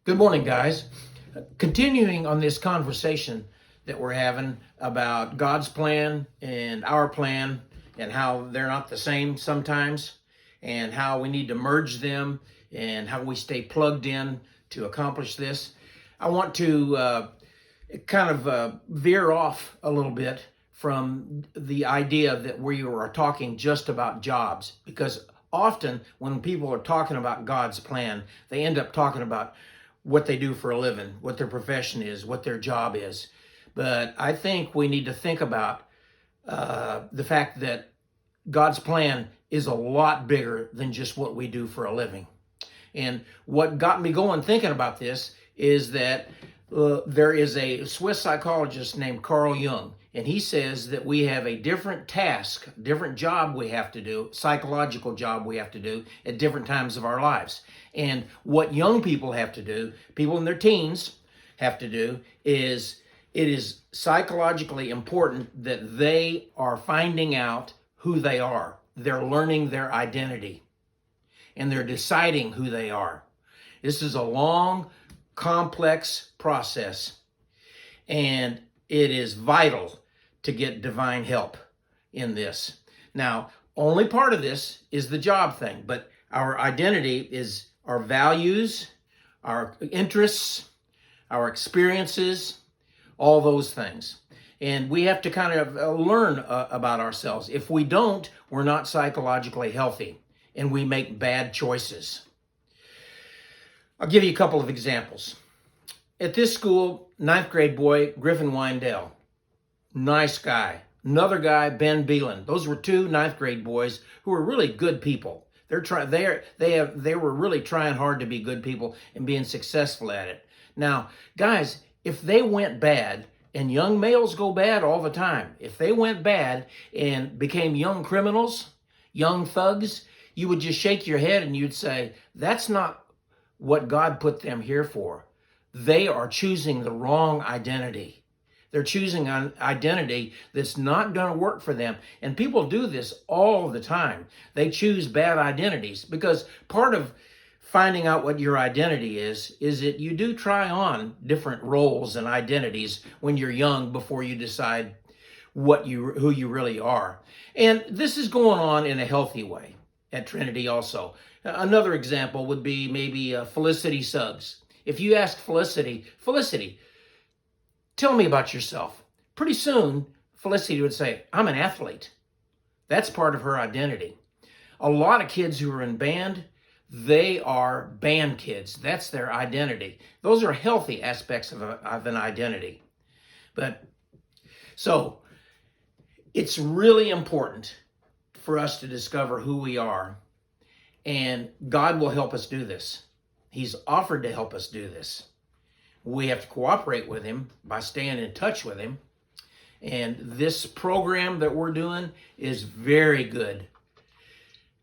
Good morning, guys. Continuing on this conversation that we're having about God's plan and our plan and how they're not the same sometimes and how we need to merge them and how we stay plugged in to accomplish this. I want to veer off a little bit from the idea that we are talking just about jobs, because often when people are talking about God's plan, they end up talking about what they do for a living, what their profession is, what their job is. But I think we need to think about the fact that God's plan is a lot bigger than just what we do for a living. And what got me going thinking about this is that there is a Swiss psychologist named Carl Jung, and he says that we have a different task, different job we have to do, psychological job we have to do at different times of our lives. And what young people have to do, people in their teens have to do, is it is psychologically important that they are finding out who they are. They're learning their identity and they're deciding who they are. This is a long, complex process, and it is vital to get divine help in this. Now, only part of this is the job thing, but our identity is our values, our interests, our experiences, all those things. And we have to kind of learn about ourselves. If we don't, we're not psychologically healthy and we make bad choices. I'll give you a couple of examples. At this school, ninth grade boy, Griffin Windell, nice guy. Another guy, Ben Beelan. Those were two ninth grade boys who were really good people. They were really trying hard to be good people and being successful at it. Now, guys, if they went bad, and young males go bad all the time, if they went bad and became young criminals, young thugs, you would just shake your head and you'd say, that's not what God put them here for. They are choosing the wrong identity. They're choosing an identity that's not going to work for them. And people do this all the time. They choose bad identities because part of finding out what your identity is that you do try on different roles and identities when you're young before you decide who you really are. And this is going on in a healthy way at Trinity also. Another example would be maybe Felicity Suggs. If you ask Felicity, tell me about yourself. Pretty soon, Felicity would say, I'm an athlete. That's part of her identity. A lot of kids who are in band, they are band kids. That's their identity. Those are healthy aspects of an identity. So it's really important for us to discover who we are, and God will help us do this. He's offered to help us do this. We have to cooperate with him by staying in touch with him. And this program that we're doing is very good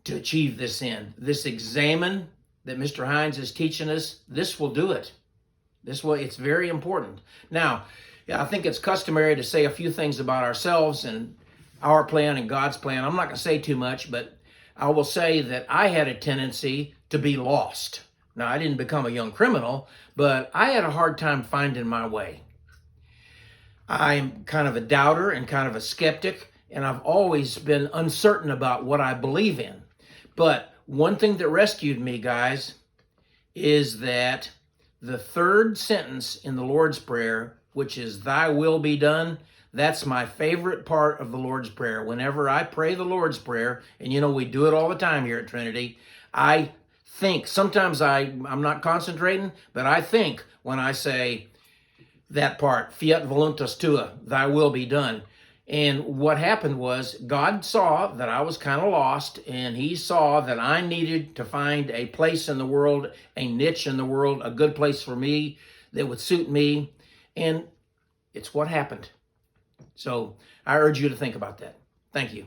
to achieve this end. This examen that Mr. Hines is teaching us, this will do it. It's very important. Now, I think it's customary to say a few things about ourselves and our plan and God's plan. I'm not going to say too much, but I will say that I had a tendency to be lost. Now, I didn't become a young criminal, but I had a hard time finding my way. I'm kind of a doubter and kind of a skeptic, and I've always been uncertain about what I believe in. But one thing that rescued me, guys, is that the third sentence in the Lord's Prayer, which is, thy will be done, that's my favorite part of the Lord's Prayer. Whenever I pray the Lord's Prayer, and we do it all the time here at Trinity, I think, sometimes I'm not concentrating, but I think when I say that part, fiat voluntas tua, thy will be done. And what happened was God saw that I was kind of lost, and he saw that I needed to find a place in the world, a niche in the world, a good place for me that would suit me. And it's what happened. So I urge you to think about that. Thank you.